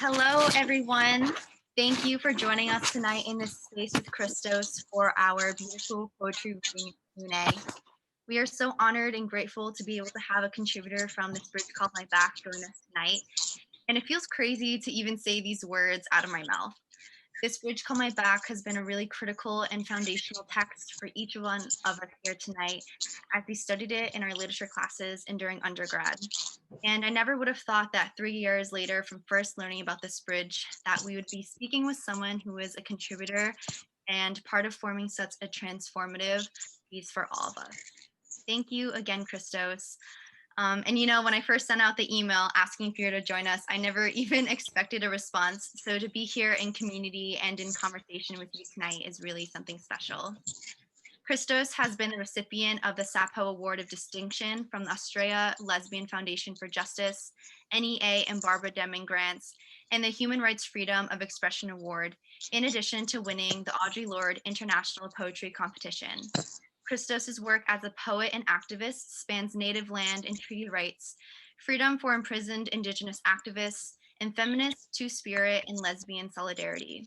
Hello, everyone. Thank you for joining us tonight in this space with Chrystos for our beautiful poetry reading Q&A. We are so honored and grateful to be able to have a contributor from This Bridge Called My Back join us tonight. And it feels crazy to even say these words out of my mouth. This Bridge Called My Back has been a really critical and foundational text for each one of us here tonight as we studied it in our literature classes and during undergrad. And I never would have thought that 3 years later from first learning about this bridge that we would be speaking with someone who is a contributor and part of forming such a transformative piece for all of us. Thank you again, Chrystos. And you know, when I first sent out the email asking for you to join us, I never even expected a response. So to be here in community and in conversation with you tonight is really something special. Chrystos has been the recipient of the Sappho Award of Distinction from the Astraea Lesbian Foundation for Justice, NEA and Barbara Deming grants, and the Human Rights Freedom of Expression Award, in addition to winning the Audre Lorde International Poetry Competition. Chrystos's work as a poet and activist spans native land and treaty rights, freedom for imprisoned Indigenous activists, and feminist, two-spirit, and lesbian solidarity.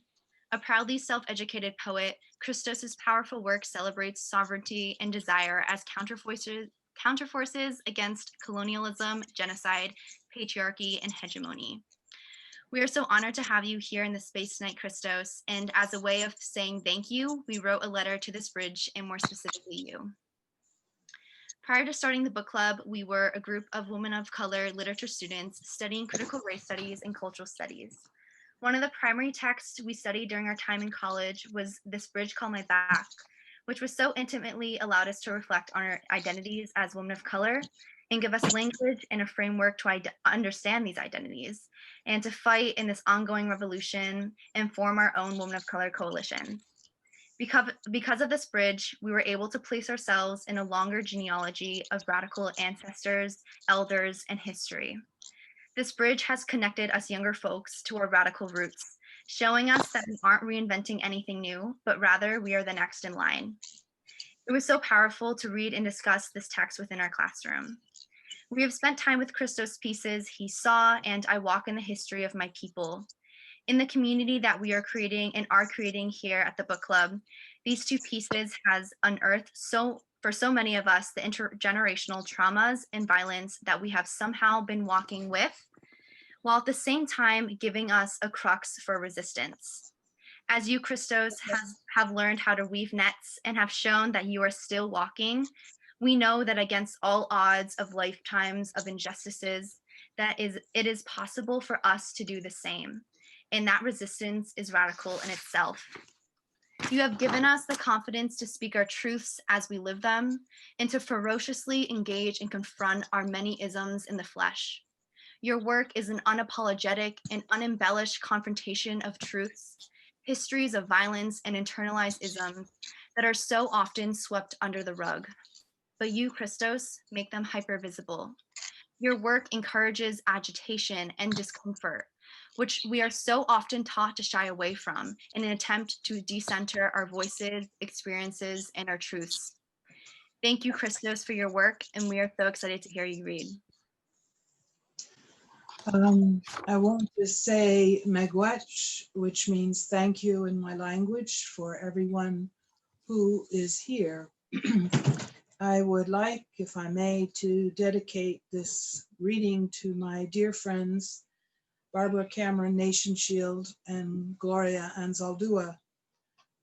A proudly self-educated poet, Chrystos's powerful work celebrates sovereignty and desire as counterforces against colonialism, genocide, patriarchy, and hegemony. We are so honored to have you here in the space tonight, Chrystos, and as a way of saying thank you, we wrote a letter to this bridge, and more specifically you. Prior to starting the book club, we were a group of women of color literature students studying critical race studies and cultural studies. One of the primary texts we studied during our time in college was This Bridge Called My Back, which was so intimately allowed us to reflect on our identities as women of color and give us language and a framework to understand these identities and to fight in this ongoing revolution and form our own women of color coalition. Because of this bridge, we were able to place ourselves in a longer genealogy of radical ancestors, elders, and history. This bridge has connected us younger folks to our radical roots, showing us that we aren't reinventing anything new, but rather we are the next in line. It was so powerful to read and discuss this text within our classroom. We have spent time with Chrystos' pieces, He Saw, and I Walk in the History of My People. In the community that we are creating and are creating here at the book club, these two pieces has unearthed for so many of us, the intergenerational traumas and violence that we have somehow been walking with, while at the same time giving us a crux for resistance. As you, Chrystos, have learned how to weave nets and have shown that you are still walking, we know that against all odds of lifetimes of injustices, it is possible for us to do the same. And that resistance is radical in itself. You have given us the confidence to speak our truths as we live them and to ferociously engage and confront our many isms in the flesh. Your work is an unapologetic and unembellished confrontation of truths, histories of violence and internalized isms that are so often swept under the rug. But you, Chrystos, make them hyper-visible. Your work encourages agitation and discomfort, which we are so often taught to shy away from in an attempt to decenter our voices, experiences, and our truths. Thank you, Chrystos, for your work, and we are so excited to hear you read. I want to say megwach, which means thank you in my language for everyone who is here. I would like, if I may, to dedicate this reading to my dear friends, Barbara Cameron Nation Shield and Gloria Anzaldúa.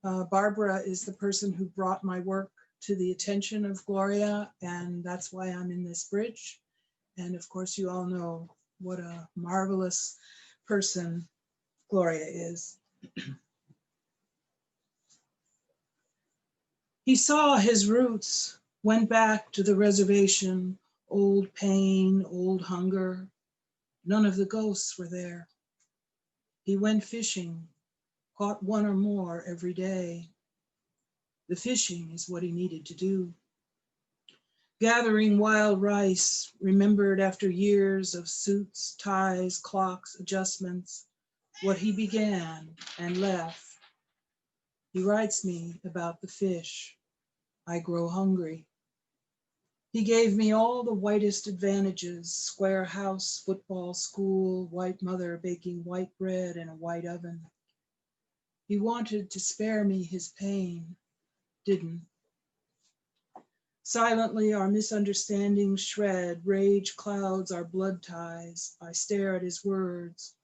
Barbara is the person who brought my work to the attention of Gloria, and that's why I'm in this bridge. And of course, you all know what a marvelous person Gloria is. He saw his roots, went back to the reservation, old pain, old hunger. None of the ghosts were there. He went fishing, caught one or more every day. The fishing is what he needed to do. Gathering wild rice, remembered after years of suits, ties, clocks, adjustments, what he began and left. He writes me about the fish. I grow hungry. He gave me all the whitest advantages: square house, football, school, white mother baking white bread in a white oven. He wanted to spare me his pain, didn't. Silently our misunderstandings shred, rage clouds our blood ties. I stare at his words,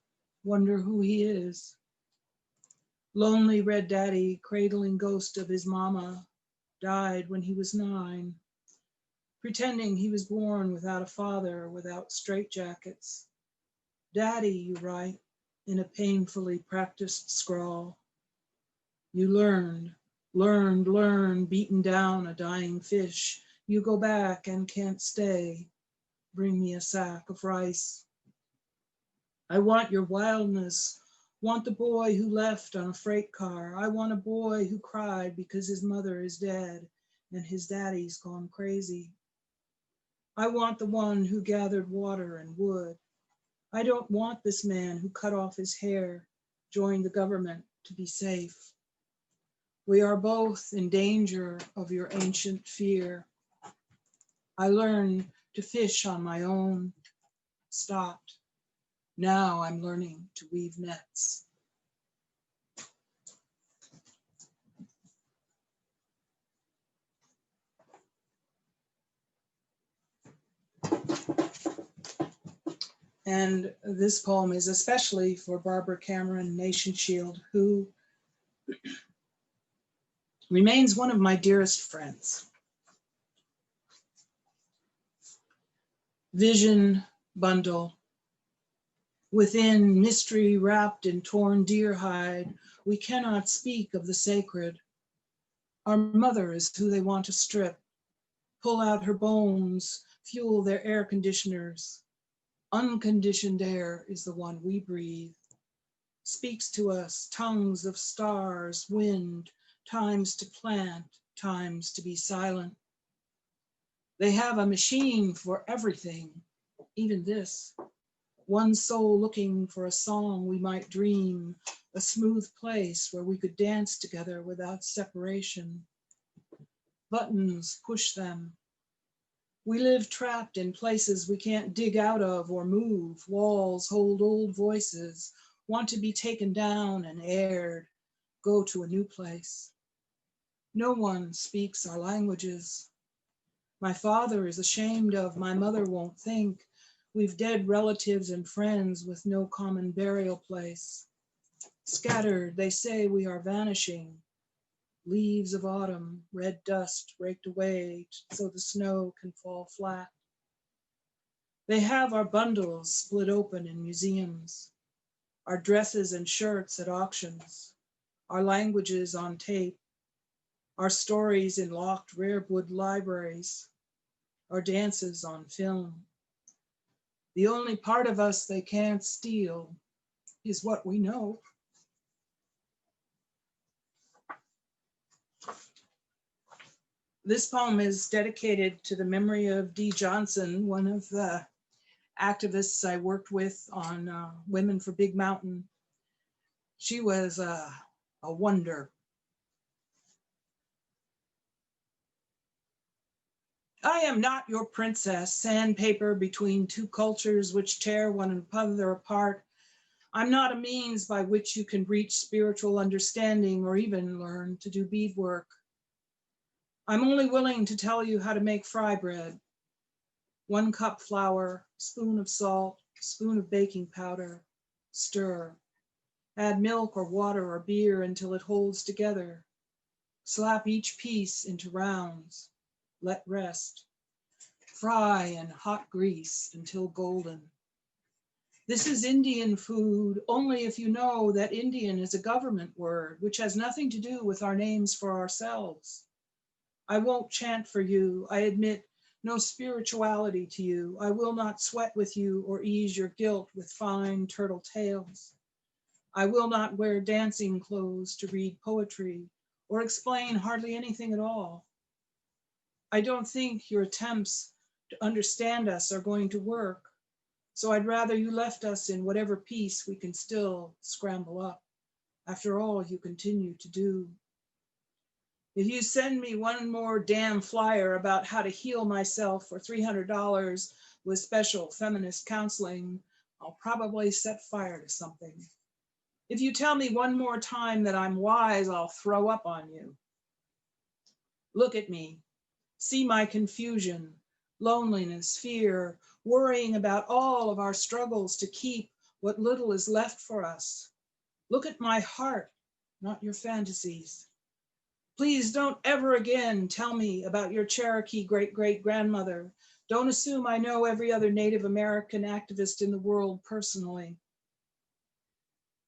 wonder who he is. Lonely red daddy, cradling ghost of his mama, died when he was 9. Pretending he was born without a father, without straitjackets. Daddy, you write, in a painfully practiced scrawl. You learned, beaten down a dying fish. You go back and can't stay. Bring me a sack of rice. I want your wildness, want the boy who left on a freight car. I want a boy who cried because his mother is dead and his daddy's gone crazy. I want the one who gathered water and wood. I don't want this man who cut off his hair, joined the government to be safe. We are both in danger of your ancient fear. I learned to fish on my own, stopped. Now I'm learning to weave nets. And this poem is especially for Barbara Cameron Nation Shield, who remains one of my dearest friends. Vision bundle. Within mystery wrapped in torn deer hide, we cannot speak of the sacred. Our mother is who they want to strip, pull out her bones, fuel their air conditioners. Unconditioned air is the one we breathe. Speaks to us tongues of stars, wind, times to plant, times to be silent. They have a machine for everything, even this. One soul looking for a song we might dream, a smooth place where we could dance together without separation. Buttons push them. We live trapped in places we can't dig out of or move. Walls hold old voices, want to be taken down and aired, go to a new place. No one speaks our languages. My father is ashamed of, my mother won't think. We've dead relatives and friends with no common burial place. Scattered, they say we are vanishing. Leaves of autumn, red dust raked away so the snow can fall flat. They have our bundles split open in museums, our dresses and shirts at auctions, our languages on tape, our stories in locked rarewood libraries, our dances on film. The only part of us they can't steal is what we know. This poem is dedicated to the memory of Dee Johnson, one of the activists I worked with on Women for Big Mountain. She was a wonder. I am not your princess, sandpaper between two cultures which tear one another apart. I'm not a means by which you can reach spiritual understanding or even learn to do beadwork. I'm only willing to tell you how to make fry bread. 1 cup flour, spoon of salt, spoon of baking powder, stir. Add milk or water or beer until it holds together. Slap each piece into rounds. Let rest. Fry in hot grease until golden. This is Indian food, only if you know that Indian is a government word, which has nothing to do with our names for ourselves. I won't chant for you. I admit no spirituality to you. I will not sweat with you or ease your guilt with fine turtle tales. I will not wear dancing clothes to read poetry or explain hardly anything at all. I don't think your attempts to understand us are going to work, so I'd rather you left us in whatever peace we can still scramble up. After all, you continue to do. If you send me one more damn flyer about how to heal myself for $300 with special feminist counseling, I'll probably set fire to something. If you tell me one more time that I'm wise, I'll throw up on you. Look at me. See my confusion, loneliness, fear, worrying about all of our struggles to keep what little is left for us. Look at my heart, not your fantasies. Please don't ever again tell me about your Cherokee great-great-grandmother. Don't assume I know every other Native American activist in the world personally.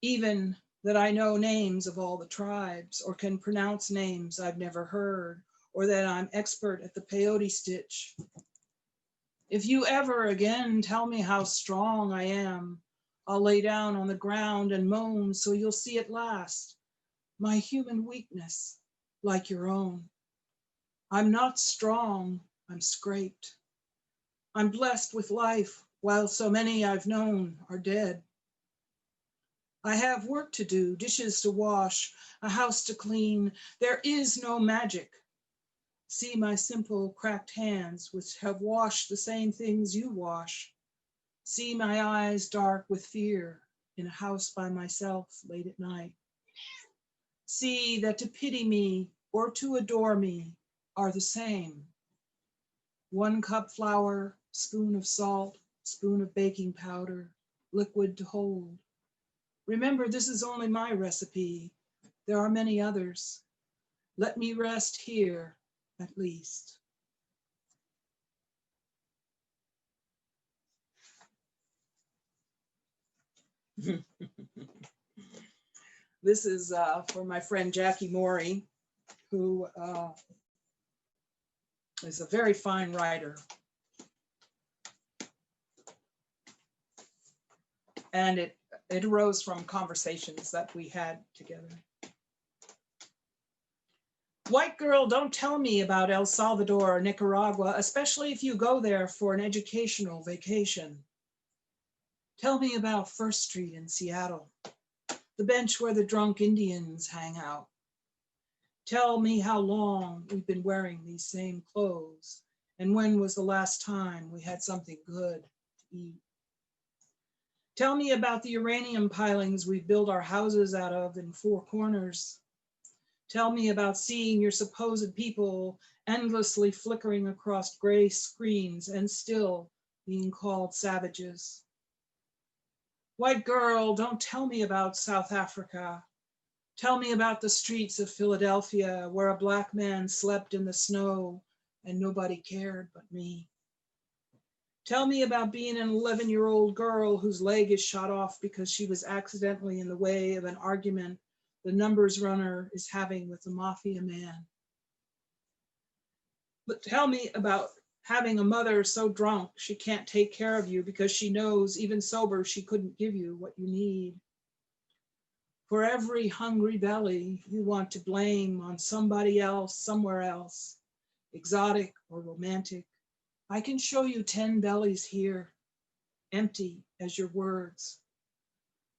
Even that I know names of all the tribes or can pronounce names I've never heard, or that I'm expert at the peyote stitch. If you ever again tell me how strong I am, I'll lay down on the ground and moan so you'll see at last my human weakness, like your own. I'm not strong, I'm scraped. I'm blessed with life while so many I've known are dead. I have work to do, dishes to wash, a house to clean. There is no magic. See my simple cracked hands, which have washed the same things you wash. See my eyes dark with fear in a house by myself late at night. See that to pity me or to adore me are the same. 1 cup flour, spoon of salt, spoon of baking powder, liquid to hold. Remember, this is only my recipe. There are many others. Let me rest here, at least. This is for my friend Jackie Morey, who is a very fine writer. And it arose from conversations that we had together. White girl, don't tell me about El Salvador or Nicaragua, especially if you go there for an educational vacation. Tell me about First Street in Seattle, the bench where the drunk Indians hang out. Tell me how long we've been wearing these same clothes, and when was the last time we had something good to eat. Tell me about the uranium pilings we build our houses out of in 4 corners. Tell me about seeing your supposed people endlessly flickering across gray screens and still being called savages. White girl, don't tell me about South Africa. Tell me about the streets of Philadelphia where a Black man slept in the snow and nobody cared but me. Tell me about being an 11-year-old girl whose leg is shot off because she was accidentally in the way of an argument the numbers runner is having with the mafia man. But tell me about having a mother so drunk she can't take care of you because she knows even sober she couldn't give you what you need. For every hungry belly you want to blame on somebody else, somewhere else, exotic or romantic, I can show you 10 bellies here, empty as your words.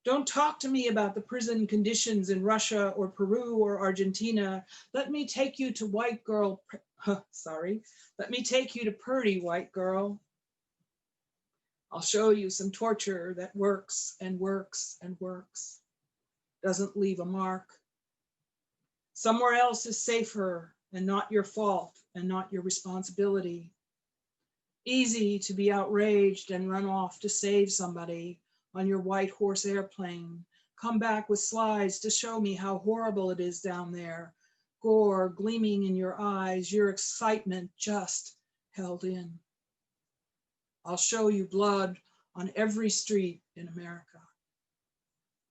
Don't talk to me about the prison conditions in Russia or Peru or Argentina. Let me take you to white girl, let me take you to purdy white girl. I'll show you some torture that works and works and works, doesn't leave a mark. Somewhere else is safer and not your fault and not your responsibility. Easy to be outraged and run off to save somebody on your white horse airplane. Come back with slides to show me how horrible it is down there. Gore gleaming in your eyes, your excitement just held in. I'll show you blood on every street in America.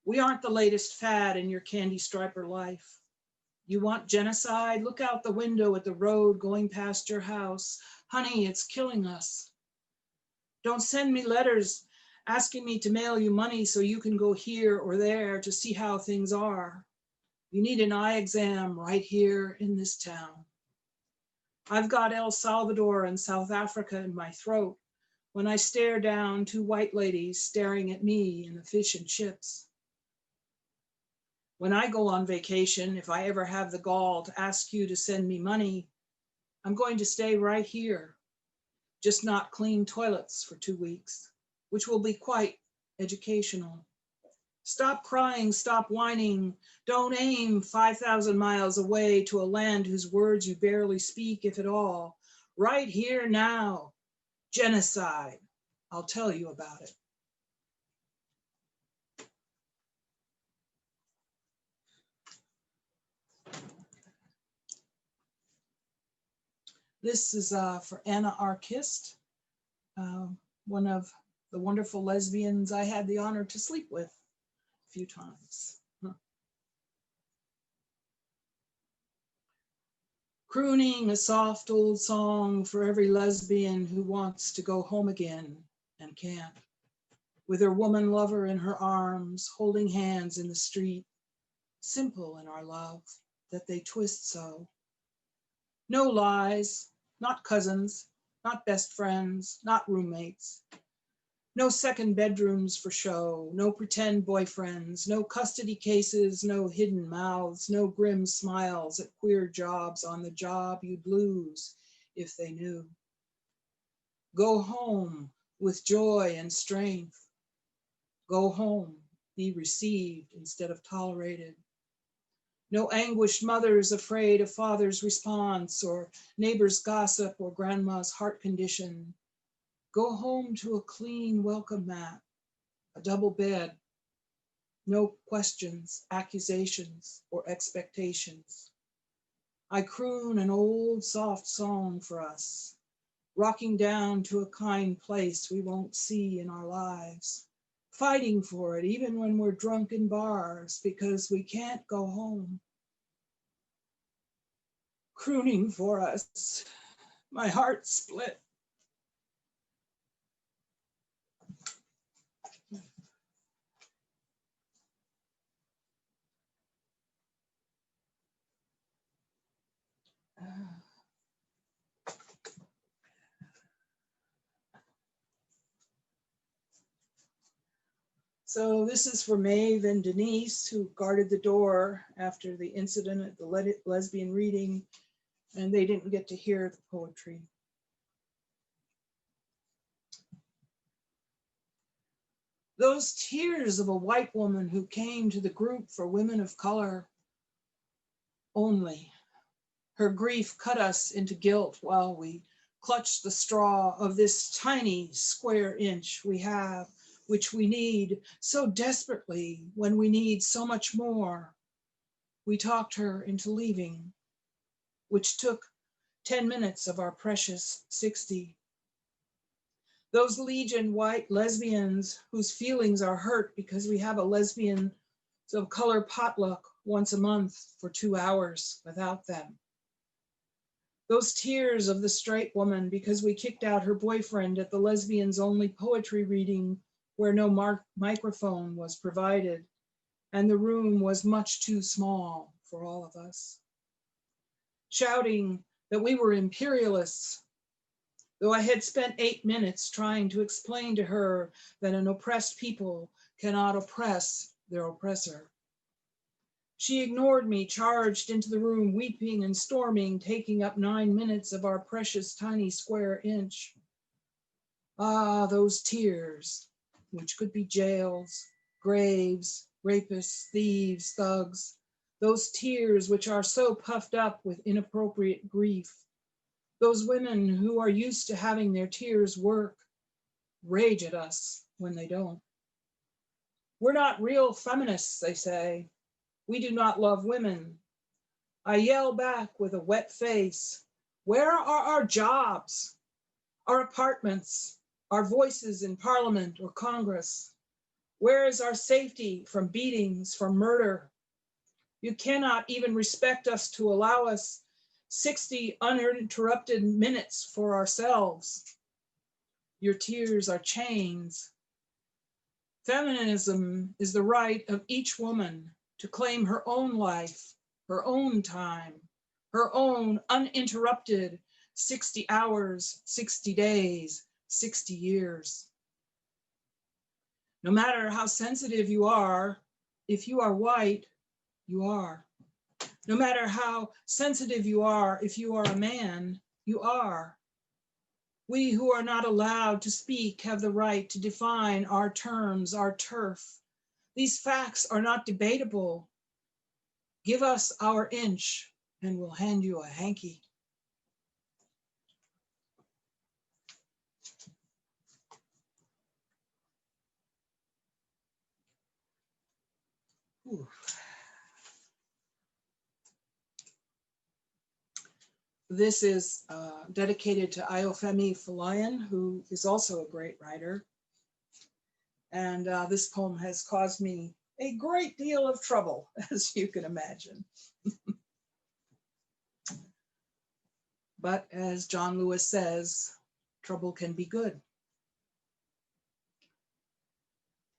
We aren't the latest fad in your candy striper life. You want genocide? Look out the window at the road going past your house. Honey, it's killing us. Don't send me letters asking me to mail you money so you can go here or there to see how things are. You need an eye exam right here in this town. I've got El Salvador and South Africa in my throat when I stare down 2 white ladies staring at me in the fish and chips. When I go on vacation, if I ever have the gall to ask you to send me money, I'm going to stay right here, just not clean toilets for 2 weeks, which will be quite educational. Stop crying, stop whining. Don't aim 5,000 miles away to a land whose words you barely speak, if at all. Right here now, genocide. I'll tell you about it. This is for Anna Arkist, one of the wonderful lesbians I had the honor to sleep with a few times. Crooning a soft old song for every lesbian who wants to go home again and can't, with her woman lover in her arms, holding hands in the street, simple in our love that they twist so. No lies, not cousins, not best friends, not roommates. No second bedrooms for show, no pretend boyfriends, no custody cases, no hidden mouths, no grim smiles at queer jobs on the job you'd lose if they knew. Go home with joy and strength. Go home, be received instead of tolerated. No anguished mothers afraid of father's response or neighbor's gossip or grandma's heart condition. Go home to a clean welcome mat, a double bed, no questions, accusations, or expectations. I croon an old soft song for us, rocking down to a kind place we won't see in our lives, fighting for it even when we're drunk in bars because we can't go home. Crooning for us, my heart split. So this is for Maeve and Denise, who guarded the door after the incident at the lesbian reading, and they didn't get to hear the poetry. Those tears of a white woman who came to the group for women of color only. Her grief cut us into guilt while we clutched the straw of this tiny square inch we have, which we need so desperately when we need so much more. We talked her into leaving, which took 10 minutes of our precious 60. Those Legion white lesbians whose feelings are hurt because we have a lesbian of color potluck once a month for 2 hours without them. Those tears of the straight woman because we kicked out her boyfriend at the lesbians' only poetry reading where no microphone was provided, and the room was much too small for all of us. Shouting that we were imperialists, though I had spent 8 minutes trying to explain to her that an oppressed people cannot oppress their oppressor. She ignored me, charged into the room, weeping and storming, taking up 9 minutes of our precious tiny square inch. Ah, those tears, which could be jails, graves, rapists, thieves, thugs, those tears which are so puffed up with inappropriate grief. Those women who are used to having their tears work, rage at us when they don't. We're not real feminists, they say. We do not love women. I yell back with a wet face, where are our jobs, our apartments, our voices in Parliament or Congress? Where is our safety from beatings, from murder? You cannot even respect us to allow us 60 uninterrupted minutes for ourselves. Your tears are chains. Feminism is the right of each woman to claim her own life, her own time, her own uninterrupted 60 hours, 60 days, 60 years. No matter how sensitive you are, if you are white, you are. No matter how sensitive you are, if you are a man, you are. We who are not allowed to speak have the right to define our terms, our turf. These facts are not debatable. Give us our inch and we'll hand you a hanky. Ooh. This is dedicated to Ayofemi Folayan, who is also a great writer. And this poem has caused me a great deal of trouble, as you can imagine. But as John Lewis says, trouble can be good.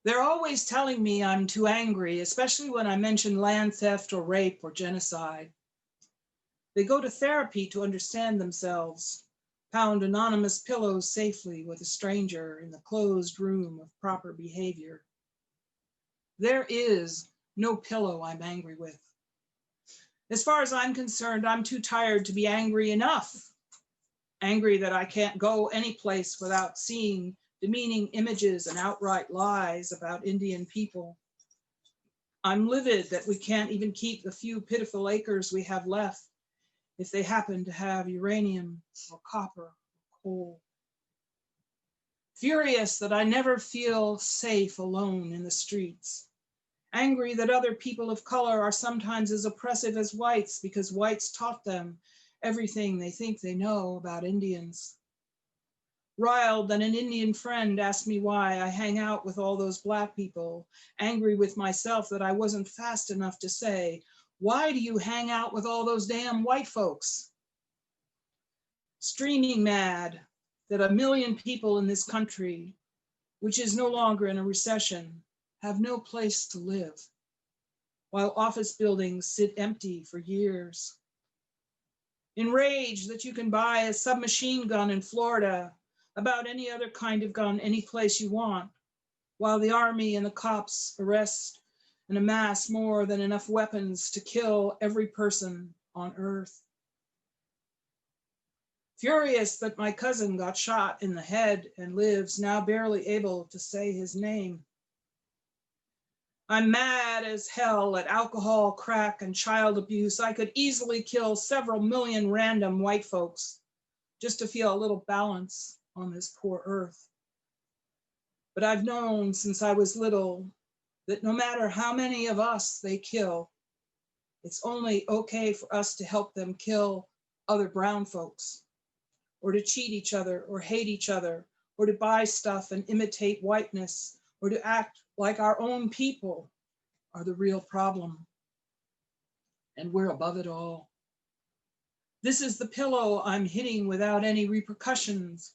They're always telling me I'm too angry, especially when I mention land theft or rape or genocide. They go to therapy to understand themselves, pound anonymous pillows safely with a stranger in the closed room of proper behavior. There is no pillow I'm angry with. As far as I'm concerned, I'm too tired to be angry enough. Angry that I can't go any place without seeing demeaning images and outright lies about Indian people. I'm livid that we can't even keep the few pitiful acres we have left if they happen to have uranium or copper or coal. Furious that I never feel safe alone in the streets. Angry that other people of color are sometimes as oppressive as whites because whites taught them everything they think they know about Indians. Riled that an Indian friend asked me why I hang out with all those Black people, angry with myself that I wasn't fast enough to say, why do you hang out with all those damn white folks? Streaming mad that 1 million people in this country, which is no longer in a recession, have no place to live, while office buildings sit empty for years. Enraged that you can buy a submachine gun in Florida, about any other kind of gun any place you want, while the army and the cops arrest and amass more than enough weapons to kill every person on earth. Furious that my cousin got shot in the head and lives, now barely able to say his name. I'm mad as hell at alcohol, crack, and child abuse. I could easily kill several million random white folks just to feel a little balance on this poor earth. But I've known since I was little that no matter how many of us they kill, it's only okay for us to help them kill other brown folks, or to cheat each other, or hate each other, or to buy stuff and imitate whiteness, or to act like our own people are the real problem. And we're above it all. This is the pillow I'm hitting without any repercussions.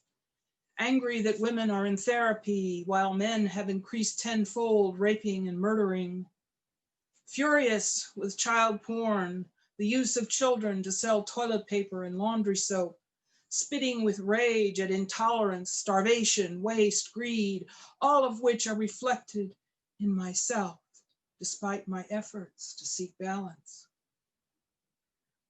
Angry that women are in therapy while men have increased tenfold raping and murdering. Furious with child porn, the use of children to sell toilet paper and laundry soap, spitting with rage at intolerance, starvation, waste, greed, all of which are reflected in myself, despite my efforts to seek balance.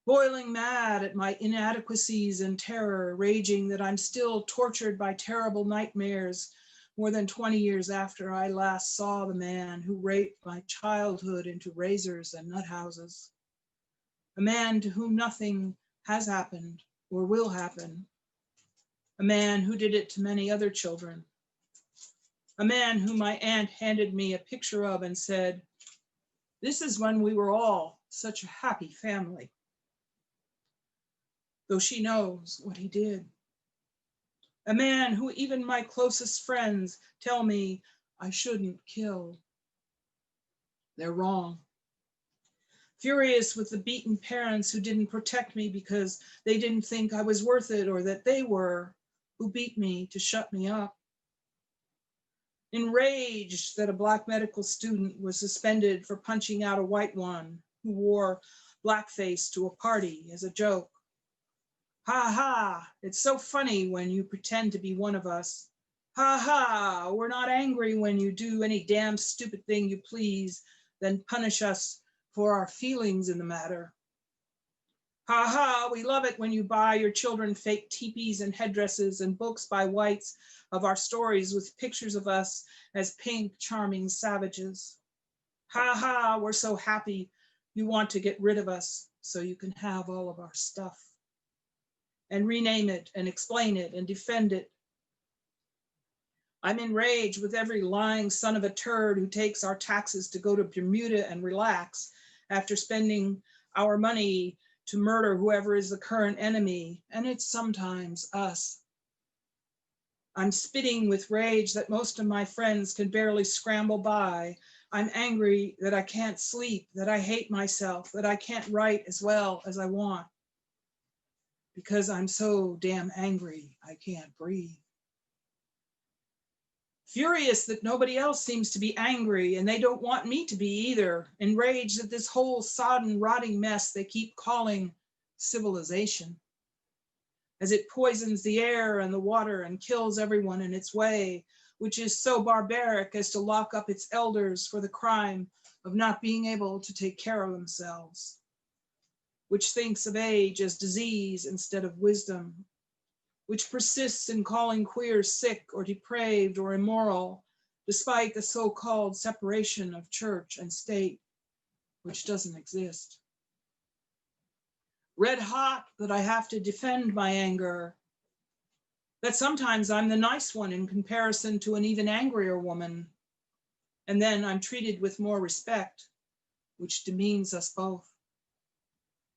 Boiling mad at my inadequacies and terror, raging that I'm still tortured by terrible nightmares more than 20 years after I last saw the man who raped my childhood into razors and nut houses. A man to whom nothing has happened or will happen. A man who did it to many other children. A man whom my aunt handed me a picture of and said, "This is when we were all such a happy family." Though she knows what he did. A man who even my closest friends tell me I shouldn't kill. They're wrong. Furious with the beaten parents who didn't protect me because they didn't think I was worth it or that they were, who beat me to shut me up. Enraged that a Black medical student was suspended for punching out a white one who wore blackface to a party as a joke. Ha ha, it's so funny when you pretend to be one of us. Ha ha, we're not angry when you do any damn stupid thing you please, then punish us for our feelings in the matter. Ha ha, we love it when you buy your children fake teepees and headdresses and books by whites of our stories with pictures of us as pink, charming savages. Ha ha, we're so happy you want to get rid of us so you can have all of our stuff. And rename it and explain it and defend it. I'm enraged with every lying son of a turd who takes our taxes to go to Bermuda and relax after spending our money to murder whoever is the current enemy, and it's sometimes us. I'm spitting with rage that most of my friends can barely scramble by. I'm angry that I can't sleep, that I hate myself, that I can't write as well as I want. Because I'm so damn angry, I can't breathe. Furious that nobody else seems to be angry and they don't want me to be either. Enraged at this whole sodden, rotting mess they keep calling civilization. As it poisons the air and the water and kills everyone in its way, which is so barbaric as to lock up its elders for the crime of not being able to take care of themselves, which thinks of age as disease instead of wisdom, which persists in calling queers sick or depraved or immoral, despite the so-called separation of church and state, which doesn't exist. Red hot that I have to defend my anger, that sometimes I'm the nice one in comparison to an even angrier woman, and then I'm treated with more respect, which demeans us both.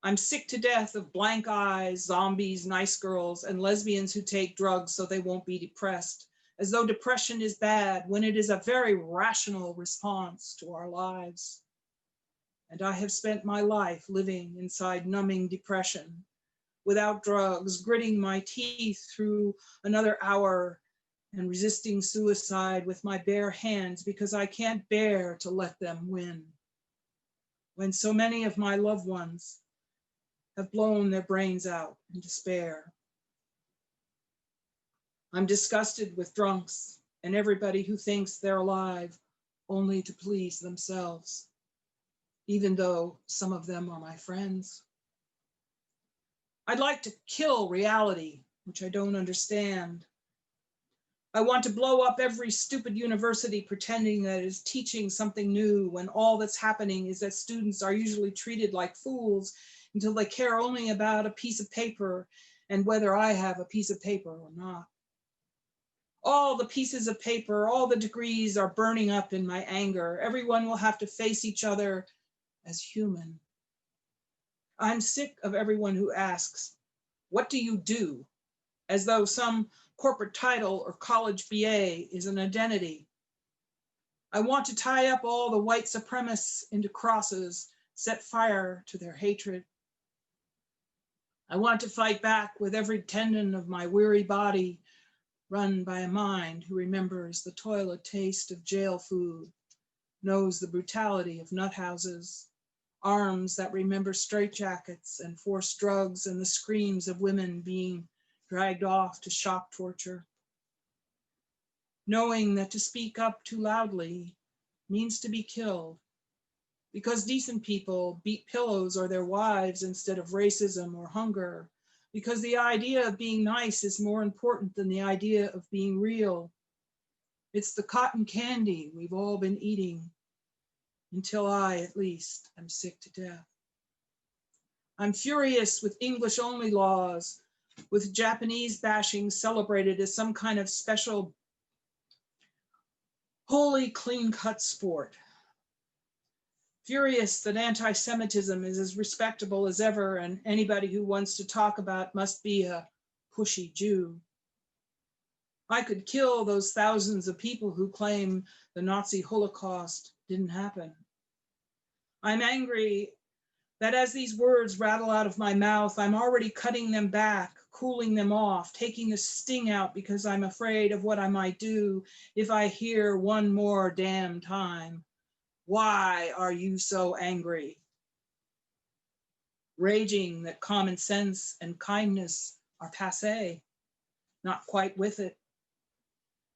I'm sick to death of blank eyes, zombies, nice girls, and lesbians who take drugs so they won't be depressed, as though depression is bad when it is a very rational response to our lives. And I have spent my life living inside numbing depression, without drugs, gritting my teeth through another hour and resisting suicide with my bare hands because I can't bear to let them win. When so many of my loved ones have blown their brains out in despair. I'm disgusted with drunks and everybody who thinks they're alive only to please themselves, even though some of them are my friends. I'd like to kill reality, which I don't understand. I want to blow up every stupid university pretending that it is teaching something new when all that's happening is that students are usually treated like fools until they care only about a piece of paper and whether I have a piece of paper or not. All the pieces of paper, all the degrees are burning up in my anger. Everyone will have to face each other as human. I'm sick of everyone who asks, "What do you do?" as though some corporate title or college BA is an identity. I want to tie up all the white supremacists into crosses, set fire to their hatred. I want to fight back with every tendon of my weary body, run by a mind who remembers the toilet taste of jail food, knows the brutality of nut houses, arms that remember straitjackets and forced drugs and the screams of women being dragged off to shock torture. Knowing that to speak up too loudly means to be killed, because decent people beat pillows or their wives instead of racism or hunger, because the idea of being nice is more important than the idea of being real. It's the cotton candy we've all been eating, until I, at least, am sick to death. I'm furious with English-only laws, with Japanese bashing celebrated as some kind of special, holy, clean-cut sport. Furious that anti-Semitism is as respectable as ever and anybody who wants to talk about must be a pushy Jew. I could kill those thousands of people who claim the Nazi Holocaust didn't happen. I'm angry that as these words rattle out of my mouth, I'm already cutting them back, cooling them off, taking the sting out because I'm afraid of what I might do if I hear one more damn time. Why are you so angry? Raging that common sense and kindness are passé, not quite with it.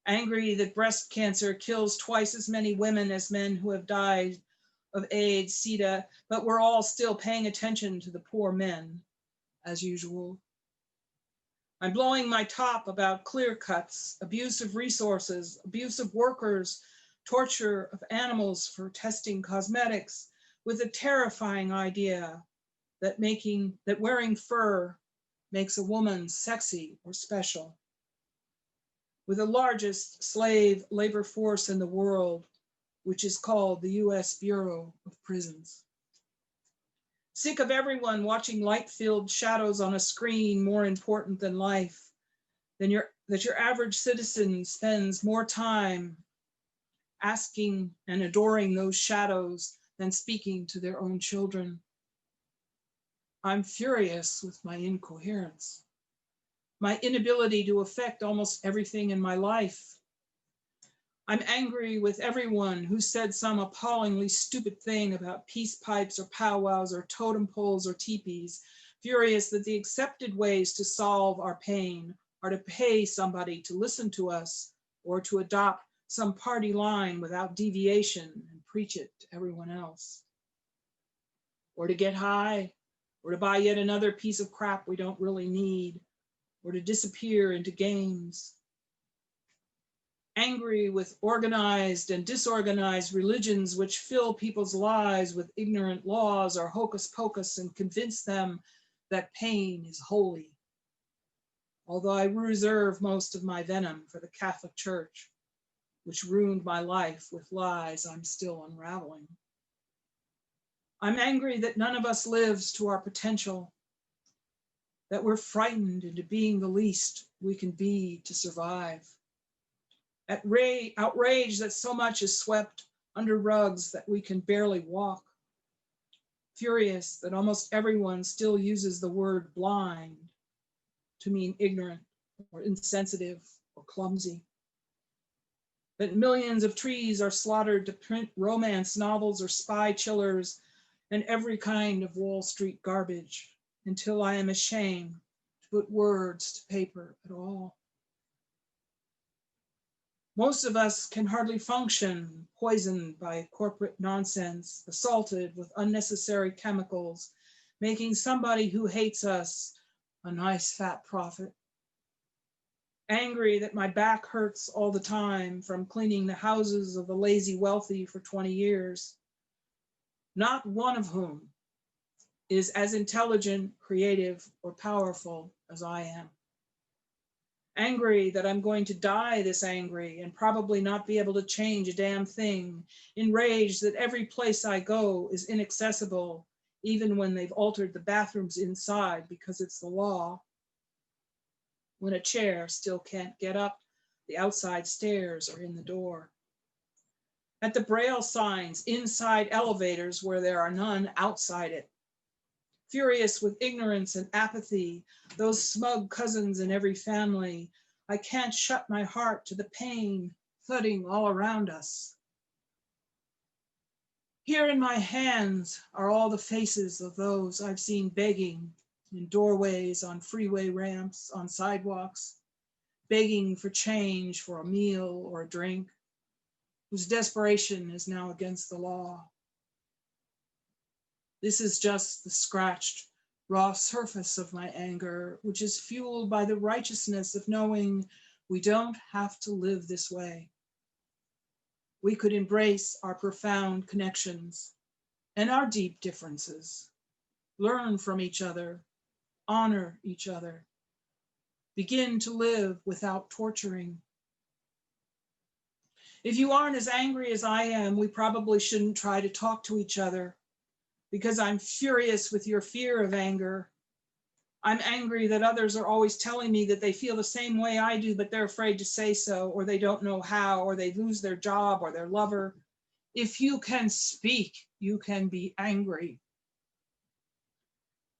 Angry that breast cancer kills twice as many women as men who have died of AIDS, SIDA, but we're all still paying attention to the poor men, as usual. I'm blowing my top about clear cuts, abuse of resources, abuse of workers, torture of animals for testing cosmetics, with the terrifying idea that wearing fur makes a woman sexy or special. With the largest slave labor force in the world, which is called the US Bureau of Prisons. Sick of everyone watching light-filled shadows on a screen more important than life, that your average citizen spends more time asking and adoring those shadows than speaking to their own children. I'm furious with my incoherence, my inability to affect almost everything in my life. I'm angry with everyone who said some appallingly stupid thing about peace pipes or powwows or totem poles or teepees, furious that the accepted ways to solve our pain are to pay somebody to listen to us or to adopt some party line without deviation and preach it to everyone else. Or to get high, or to buy yet another piece of crap we don't really need, or to disappear into games. Angry with organized and disorganized religions which fill people's lives with ignorant laws or hocus pocus and convince them that pain is holy. Although I reserve most of my venom for the Catholic Church, which ruined my life with lies I'm still unraveling. I'm angry that none of us lives to our potential, that we're frightened into being the least we can be to survive. Outrage that so much is swept under rugs that we can barely walk. Furious that almost everyone still uses the word blind to mean ignorant or insensitive or clumsy. That millions of trees are slaughtered to print romance novels or spy chillers and every kind of Wall Street garbage until I am ashamed to put words to paper at all. Most of us can hardly function, poisoned by corporate nonsense, assaulted with unnecessary chemicals, making somebody who hates us a nice fat profit. Angry that my back hurts all the time from cleaning the houses of the lazy wealthy for 20 years, not one of whom is as intelligent, creative, or powerful as I am. Angry that I'm going to die this angry and probably not be able to change a damn thing. Enraged that every place I go is inaccessible, even when they've altered the bathrooms inside because it's the law. When a chair still can't get up, the outside stairs are in the door. At the braille signs inside elevators where there are none outside it. Furious with ignorance and apathy, those smug cousins in every family, I can't shut my heart to the pain thudding all around us. Here in my hands are all the faces of those I've seen begging in doorways, on freeway ramps, on sidewalks, begging for change for a meal or a drink, whose desperation is now against the law. This is just the scratched, raw surface of my anger, which is fueled by the righteousness of knowing we don't have to live this way. We could embrace our profound connections and our deep differences, learn from each other, honor each other, begin to live without torturing. If you aren't as angry as I am, we probably shouldn't try to talk to each other, because I'm furious with your fear of anger. I'm angry that others are always telling me that they feel the same way I do, but they're afraid to say so, or they don't know how, or they lose their job or their lover. If you can speak, you can be angry.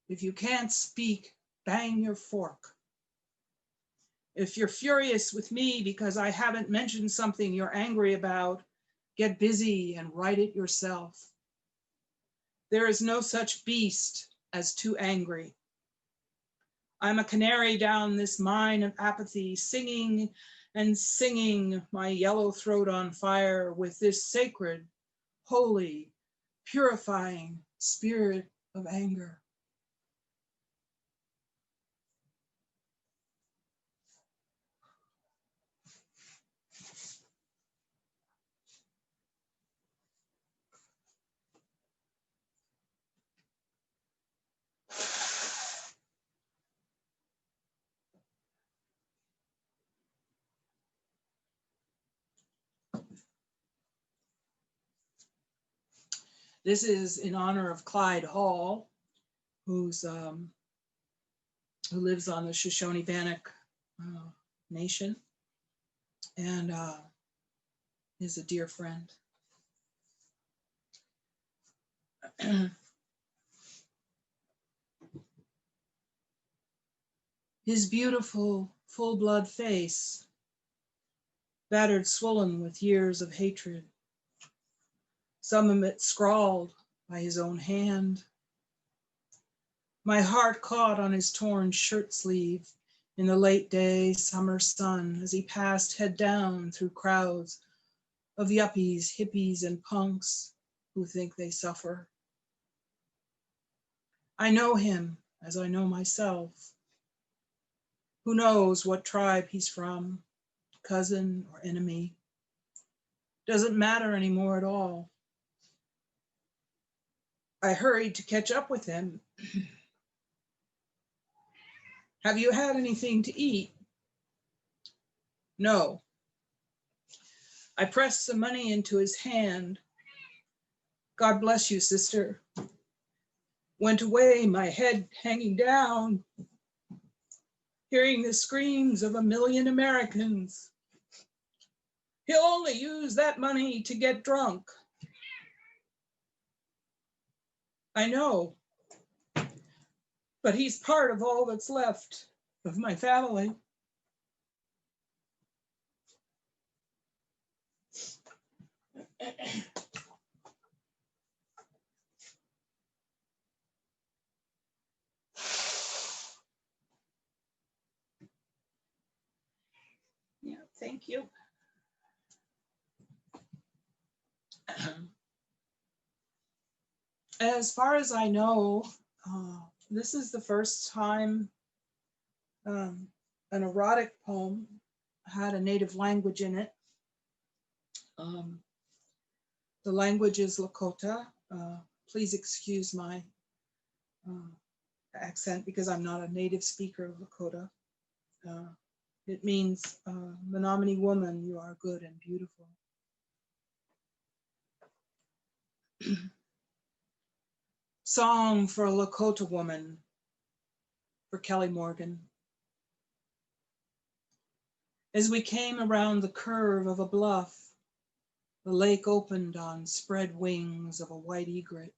If you can't speak, bang your fork. If you're furious with me because I haven't mentioned something you're angry about, get busy and write it yourself. There is no such beast as too angry. I'm a canary down this mine of apathy, singing and singing, my yellow throat on fire with this sacred, holy, purifying spirit of anger. This is in honor of Clyde Hall, who lives on the Shoshone-Bannock Nation and is a dear friend. His beautiful, full-blood face, battered, swollen with years of hatred, some of it scrawled by his own hand. My heart caught on his torn shirt sleeve in the late day summer sun as he passed head down through crowds of yuppies, hippies, and punks who think they suffer. I know him as I know myself. Who knows what tribe he's from, cousin or enemy? Doesn't matter anymore at all. I hurried to catch up with him. Have you had anything to eat? No. I pressed some money into his hand. God bless you, sister. Went away, my head hanging down, hearing the screams of 1 million Americans. He'll only use that money to get drunk. I know, but he's part of all that's left of my family. Yeah, thank you. As far as I know, this is the first time an erotic poem had a native language in it. The language is Lakota. Please excuse my accent because I'm not a native speaker of Lakota. It means, Menominee woman, you are good and beautiful. Song for a Lakota woman, for Kelly Morgan. As we came around the curve of a bluff, the lake opened on spread wings of a white egret.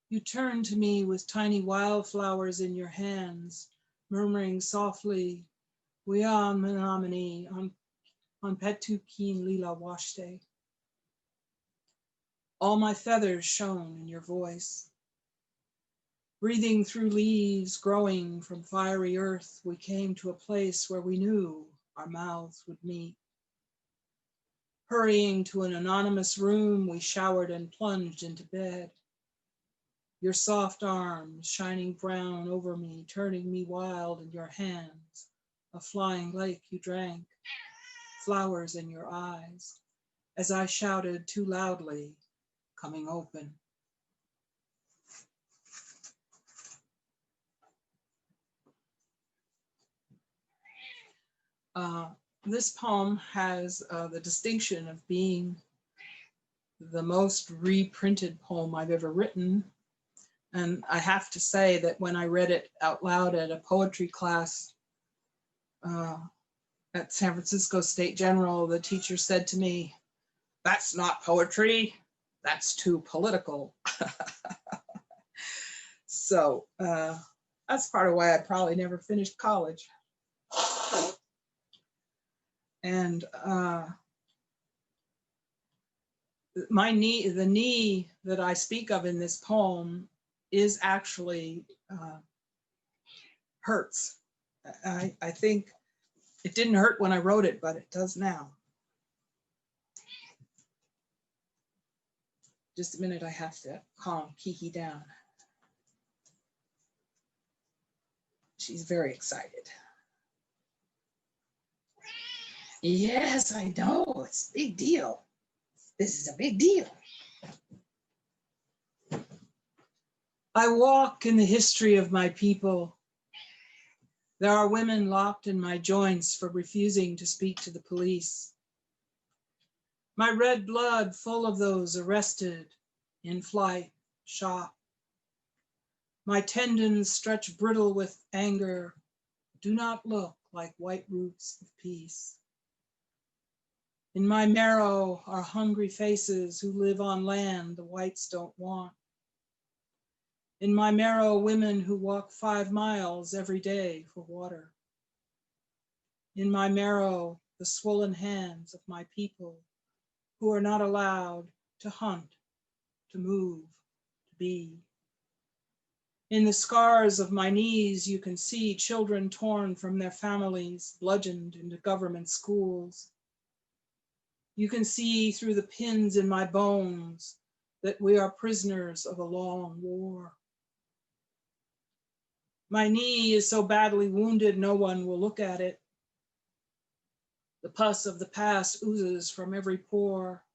You turned to me with tiny wildflowers in your hands, murmuring softly, "We are Menominee on Petukeen Lila Wash Day." All my feathers shone in your voice. Breathing through leaves growing from fiery earth, we came to a place where we knew our mouths would meet. Hurrying to an anonymous room, we showered and plunged into bed. Your soft arms shining brown over me, turning me wild in your hands, a flying lake you drank, flowers in your eyes, as I shouted too loudly, coming open. This poem has the distinction of being the most reprinted poem I've ever written. And I have to say that when I read it out loud at a poetry class at San Francisco State General, the teacher said to me, "That's not poetry, that's too political." So that's part of why I probably never finished college. And the knee that I speak of in this poem is actually hurts. I think it didn't hurt when I wrote it, but it does now. Just a minute, I have to calm Kiki down. She's very excited. Yes, I know, it's a big deal. This is a big deal. I walk in the history of my people. There are women locked in my joints for refusing to speak to the police. My red blood full of those arrested, in flight, shot. My tendons stretch brittle with anger, do not look like white roots of peace. In my marrow are hungry faces who live on land the whites don't want. In my marrow, women who walk 5 miles every day for water. In my marrow, the swollen hands of my people who are not allowed to hunt, to move, to be. In the scars of my knees, you can see children torn from their families, bludgeoned into government schools. You can see through the pins in my bones that we are prisoners of a long war. My knee is so badly wounded, no one will look at it. The pus of the past oozes from every pore.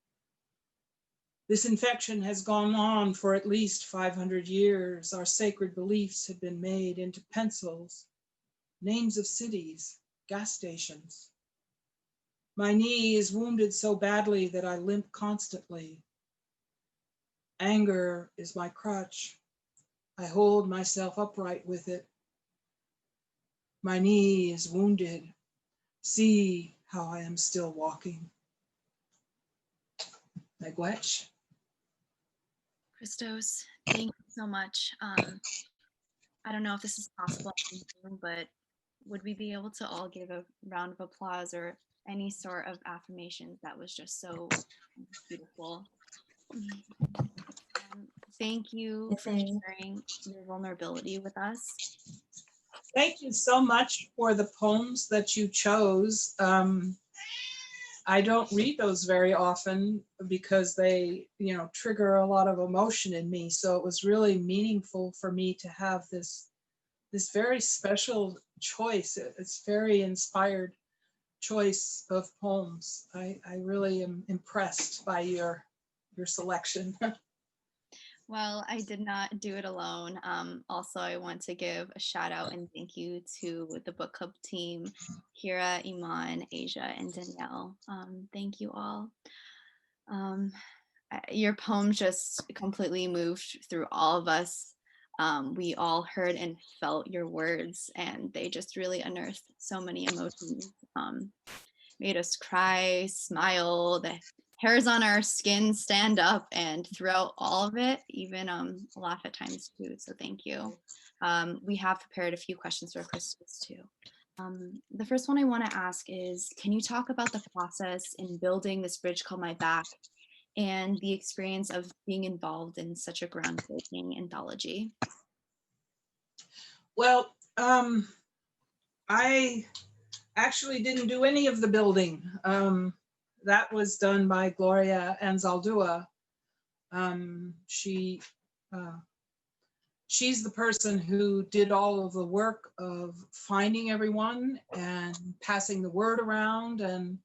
This infection has gone on for at least 500 years. Our sacred beliefs have been made into pencils, names of cities, gas stations. My knee is wounded so badly that I limp constantly. Anger is my crutch. I hold myself upright with it. My knee is wounded. See how I am still walking. Miigwech. Chrystos, thank you so much. I don't know if this is possible, but would we be able to all give a round of applause or any sort of affirmations? That was just so beautiful. Thank you for sharing your vulnerability with us. Thank you so much for the poems that you chose. I don't read those very often because they, trigger a lot of emotion in me. So it was really meaningful for me to have this very special choice. It's very inspired choice of poems. I really am impressed by your selection. Well, I did not do it alone. Also, I want to give a shout out and thank you to the book club team, Kira, Iman, Asia, and Danielle. Thank you all. Your poem just completely moved through all of us. We all heard and felt your words, and they just really unearthed so many emotions. Made us cry, smile, the hairs on our skin stand up, and throughout all of it, even laugh at times too. So thank you. We have prepared a few questions for Chrystos too. The first one I want to ask is, can you talk about the process in building this bridge called My Back and the experience of being involved in such a groundbreaking anthology? Well, I actually didn't do any of the building. That was done by Gloria Anzaldúa. She's the person who did all of the work of finding everyone and passing the word around, and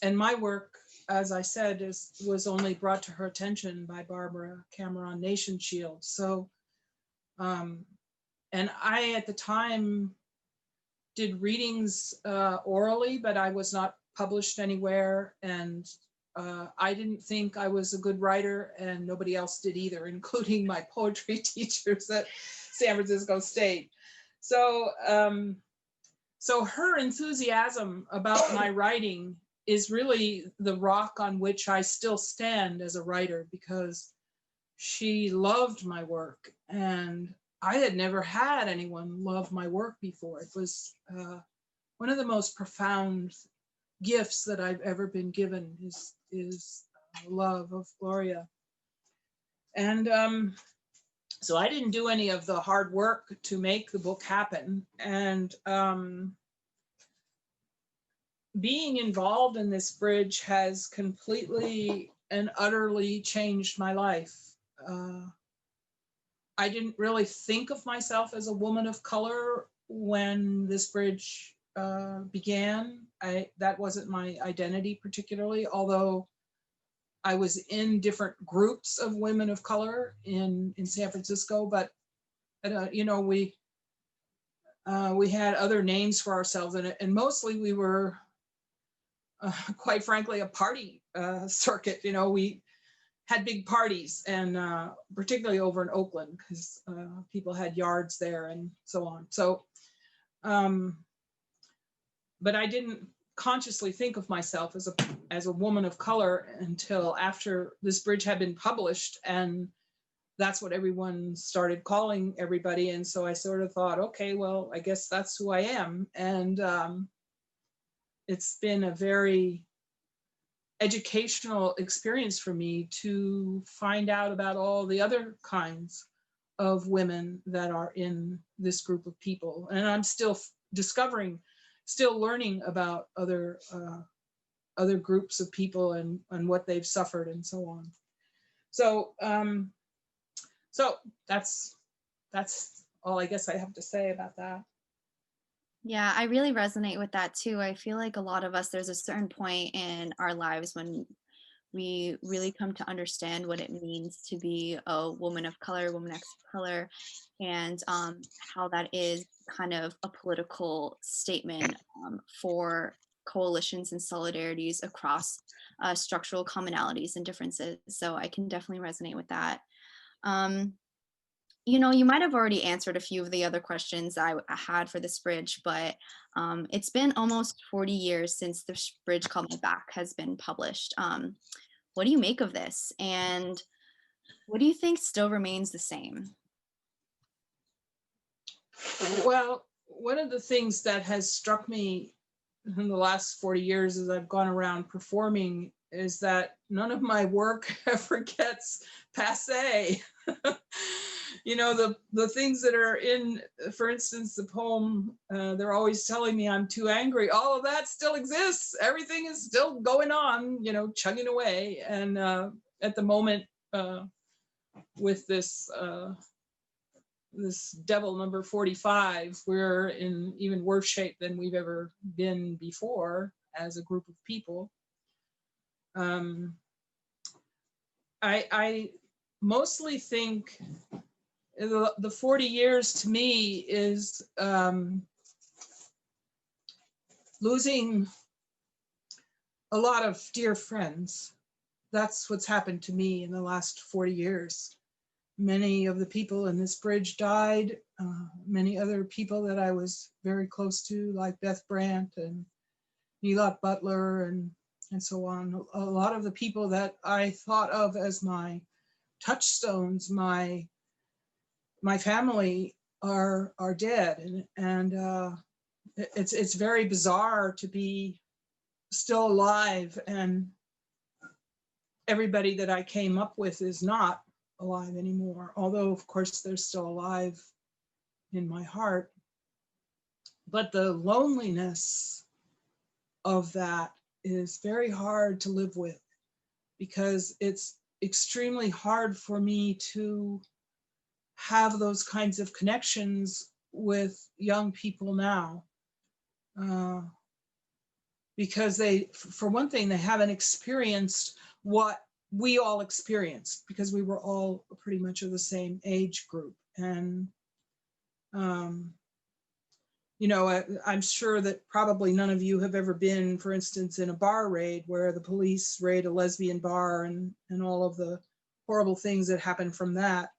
my work, as I said, was only brought to her attention by Barbara Cameron Nation Shield. So, and I at the time did readings orally, but I was not published anywhere, and I didn't think I was a good writer, and nobody else did either, including my poetry teachers at San Francisco State. So, so her enthusiasm about my writing is really the rock on which I still stand as a writer, because she loved my work, and I had never had anyone love my work before. It was one of the most profound gifts that I've ever been given is love of Gloria. And so I didn't do any of the hard work to make the book happen. And being involved in this bridge has completely and utterly changed my life. I didn't really think of myself as a woman of color when this bridge began. That wasn't my identity particularly, although I was in different groups of women of color in San Francisco, but you know, we had other names for ourselves, and mostly we were, quite frankly, a party circuit. You know, we had big parties, and particularly over in Oakland, because people had yards there and so on. So, but I didn't consciously think of myself as a woman of color until after this bridge had been published, and that's what everyone started calling everybody. And so I sort of thought, okay, well, I guess that's who I am. And it's been a very educational experience for me to find out about all the other kinds of women that are in this group of people. And I'm still discovering, still learning about other groups of people and what they've suffered and so on. So so that's all I guess I have to say about that. Yeah, I really resonate with that too. I feel like a lot of us, there's a certain point in our lives when we really come to understand what it means to be a woman of color, woman of color, and how that is kind of a political statement for coalitions and solidarities across structural commonalities and differences. So I can definitely resonate with that. You know, you might have already answered a few of the other questions I had for this bridge, but it's been almost 40 years since the bridge called My Back has been published. What do you make of this? And what do you think still remains the same? Well, one of the things that has struck me in the last 40 years as I've gone around performing is that none of my work ever gets passé. You know, the things that are in, for instance, the poem, they're always telling me I'm too angry. All of that still exists. Everything is still going on, you know, chugging away. And at the moment, with this devil number 45, we're in even worse shape than we've ever been before as a group of people. I mostly think the 40 years to me is losing a lot of dear friends. That's what's happened to me in the last 40 years. Many of the people in this bridge died. Many other people that I was very close to, like Beth Brandt and Neelot Butler and so on. A lot of the people that I thought of as my touchstones, my family are dead, and it's very bizarre to be still alive, and everybody that I came up with is not alive anymore, although of course they're still alive in my heart. But the loneliness of that is very hard to live with, because it's extremely hard for me to have those kinds of connections with young people now, because they, for one thing, they haven't experienced what we all experienced, because we were all pretty much of the same age group. And you know, I'm sure that probably none of you have ever been, for instance, in a bar raid where the police raid a lesbian bar and all of the horrible things that happen from that.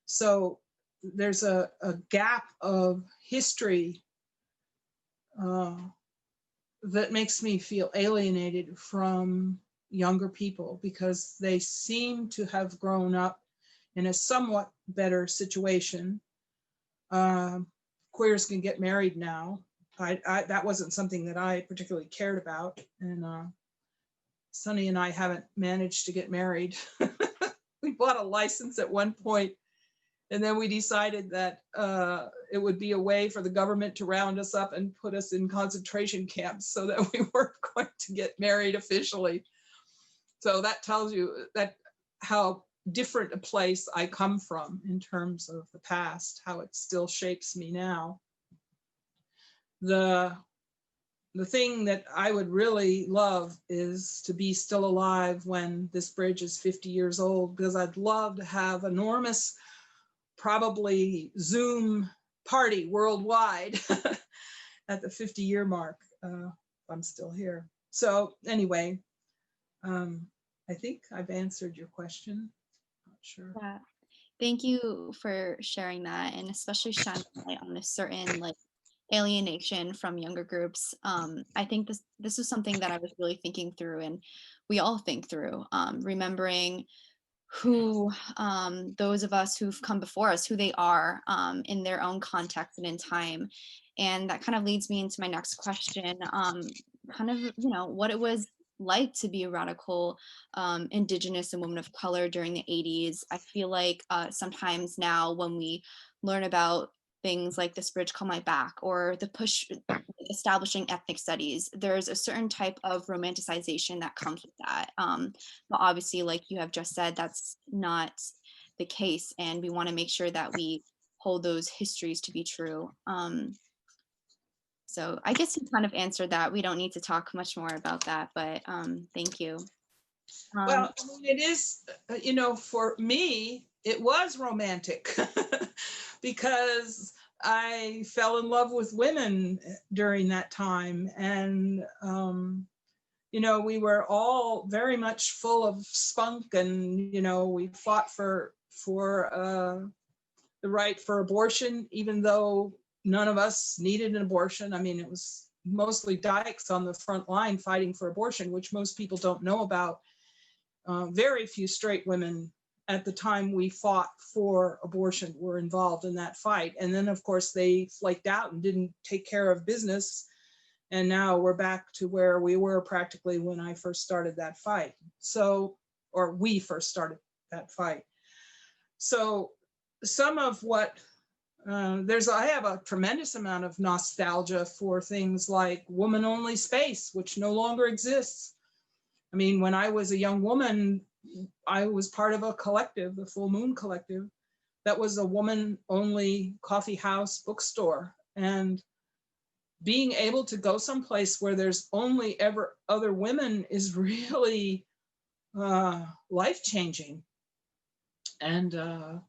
So there's a gap of history that makes me feel alienated from younger people, because they seem to have grown up in a somewhat better situation. Queers can get married now. That wasn't something that I particularly cared about, and Sonny and I haven't managed to get married. We bought a license at one point, and then we decided that it would be a way for the government to round us up and put us in concentration camps so that we weren't going to get married officially. So that tells you that how different a place I come from in terms of the past, how it still shapes me now. The thing that I would really love is to be still alive when this bridge is 50 years old, because I'd love to have enormous, probably Zoom party worldwide at the 50-year mark, if I'm still here. So anyway, I think I've answered your question. Not sure. Yeah. Thank you for sharing that, and especially shining light on a certain like alienation from younger groups. I think this is something that I was really thinking through, and we all think through, remembering who those of us who've come before us, who they are in their own context and in time. And that kind of leads me into my next question, kind of, you know, what it was like to be a radical Indigenous and woman of color during the 80s. I feel like sometimes now when we learn about things like This Bridge Called My Back or the push establishing ethnic studies, there's a certain type of romanticization that comes with that. But obviously, like you have just said, that's not the case. And we want to make sure that we hold those histories to be true. So I guess you kind of answered that. We don't need to talk much more about that, but thank you. Well, I mean, it is, you know, for me, it was romantic because I fell in love with women during that time. And, you know, we were all very much full of spunk, and, you know, we fought for the right for abortion, even though none of us needed an abortion. I mean, it was mostly dykes on the front line fighting for abortion, which most people don't know about. Very few straight women at the time we fought for abortion were involved in that fight. And then, of course, they flaked out and didn't take care of business. And now we're back to where we were practically when I first started that fight. So, or we first started that fight. So some of what, I have a tremendous amount of nostalgia for things like woman-only space, which no longer exists. I mean, when I was a young woman, I was part of a collective, the Full Moon Collective, that was a woman-only coffee house bookstore. And being able to go someplace where there's only ever other women is really life-changing. And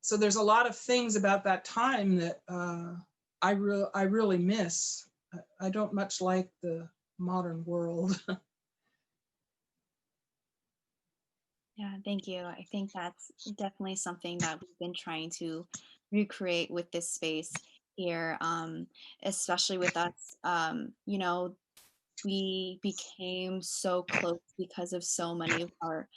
so there's a lot of things about that time that I really miss. I don't much like the modern world. Yeah, thank you. I think that's definitely something that we've been trying to recreate with this space here, especially with us. You know, we became so close because of so many of our,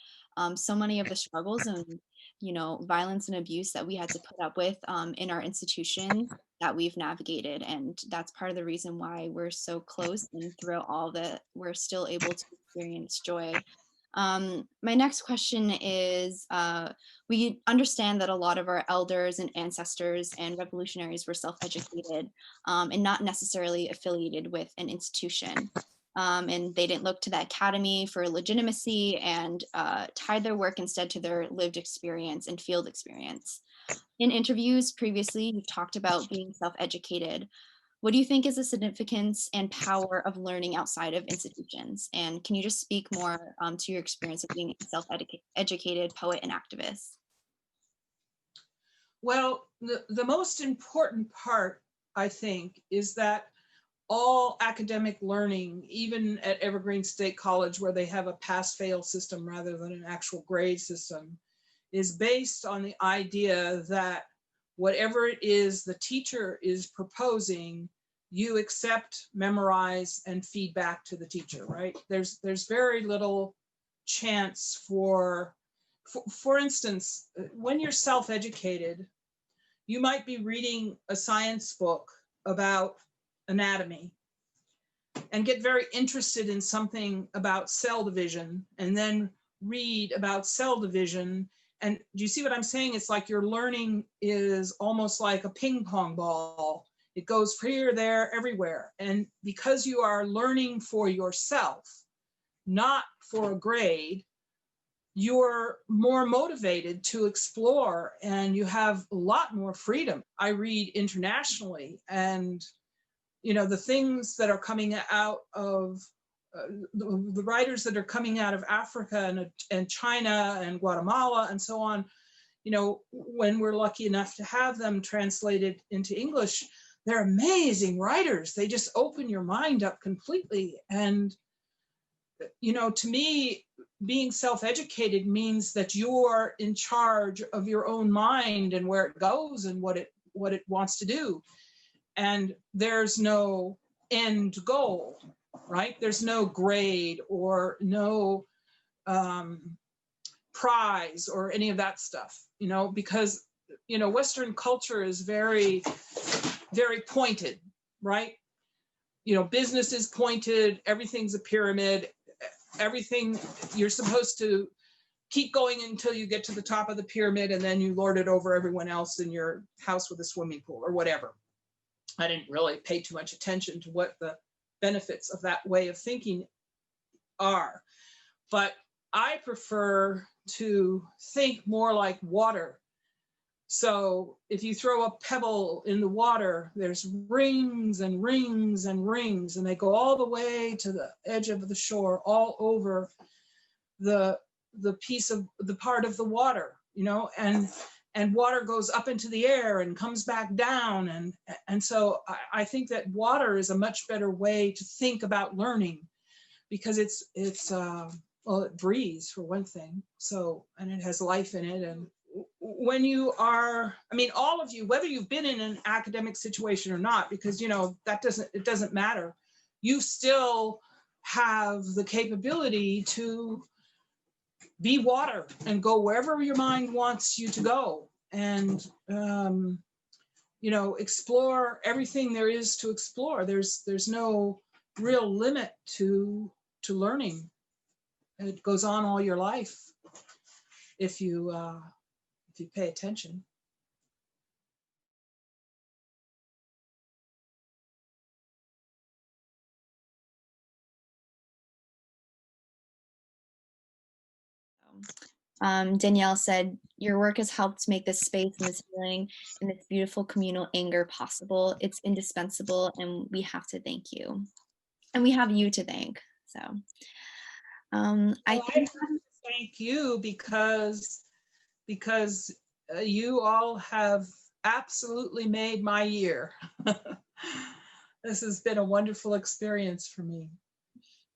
so many of the struggles and, you know, violence and abuse that we had to put up with in our institutions that we've navigated. And that's part of the reason why we're so close, and throughout all that, we're still able to experience joy. My next question is, we understand that a lot of our elders and ancestors and revolutionaries were self-educated and not necessarily affiliated with an institution. And they didn't look to the academy for legitimacy, and tied their work instead to their lived experience and field experience. In interviews previously, you've talked about being self-educated. What do you think is the significance and power of learning outside of institutions? And can you just speak more to your experience of being a self-educated poet and activist? Well, the most important part, I think, is that all academic learning, even at Evergreen State College, where they have a pass-fail system rather than an actual grade system, is based on the idea that whatever it is the teacher is proposing, you accept, memorize, and feed back to the teacher, right? There's very little chance for instance, when you're self-educated, you might be reading a science book about anatomy and get very interested in something about cell division, and then read about cell division. And do you see what I'm saying? It's like your learning is almost like a ping pong ball. It goes here, there, everywhere. And because you are learning for yourself, not for a grade, you're more motivated to explore and you have a lot more freedom. I read internationally, and the things that are coming out of the writers that are coming out of Africa and China and Guatemala and so on, when we're lucky enough to have them translated into English, they're amazing writers. They just open your mind up completely. And, to me, being self-educated means that you're in charge of your own mind and where it goes and what it wants to do. And there's no end goal, right? There's no grade or no prize or any of that stuff, because, Western culture is very, very pointed, right? Business is pointed, everything's a pyramid, everything, you're supposed to keep going until you get to the top of the pyramid, and then you lord it over everyone else in your house with a swimming pool or whatever. I didn't really pay too much attention to what the benefits of that way of thinking are. But I prefer to think more like water. So if you throw a pebble in the water, there's rings and rings and rings, and they go all the way to the edge of the shore, all over the piece of the part of the water, and water goes up into the air and comes back down. And so I think that water is a much better way to think about learning, because it's well, it breathes for one thing. So, and it has life in it. And when you are, all of you, whether you've been in an academic situation or not, because, it doesn't matter. You still have the capability to be water and go wherever your mind wants you to go, and explore everything there is to explore. There's no real limit to learning. It goes on all your life if you pay attention. Danielle said, your work has helped make this space and this healing and this beautiful communal anger possible. It's indispensable, and we have to thank you. And we have you to thank. So I thank you because you all have absolutely made my year. This has been a wonderful experience for me.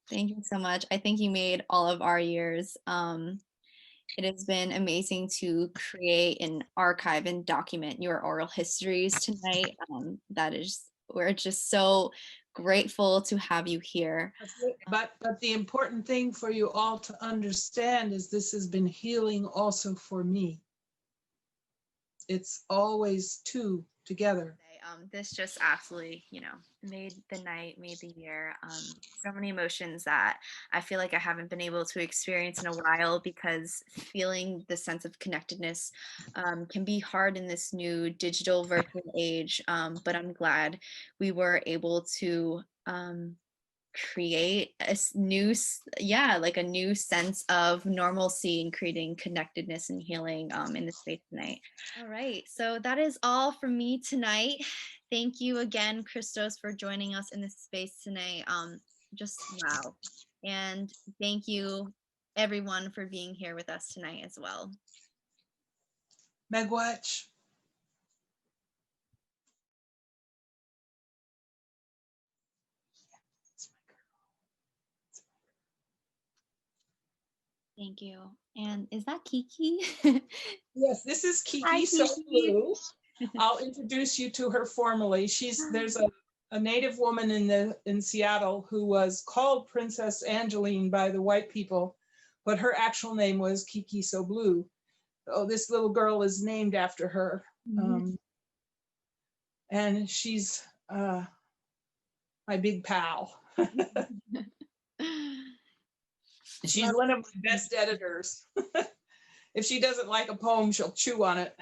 Thank you so much. I think you made all of our years. It has been amazing to create and archive and document your oral histories tonight. We're just so grateful to have you here. But the important thing for you all to understand is this has been healing also for me. It's always two together. This just absolutely, made the night, made the year. So many emotions that I feel like I haven't been able to experience in a while, because feeling the sense of connectedness can be hard in this new digital virtual age. But I'm glad we were able to create a new sense of normalcy and creating connectedness and healing in the space tonight. All right, so that is all from me tonight. Thank you again, Chrystos, for joining us in this space tonight. Just wow. And thank you everyone for being here with us tonight as well. Megwatch. Thank you. And is that Kiki? Yes, this is Kiki. Hi, So Kiki. I'll introduce you to her formally. There's a native woman in Seattle who was called Princess Angeline by the white people, but her actual name was Kiki So Blue. So this little girl is named after her. Mm-hmm. And she's my big pal. She's one of my best editors. If she doesn't like a poem, she'll chew on it.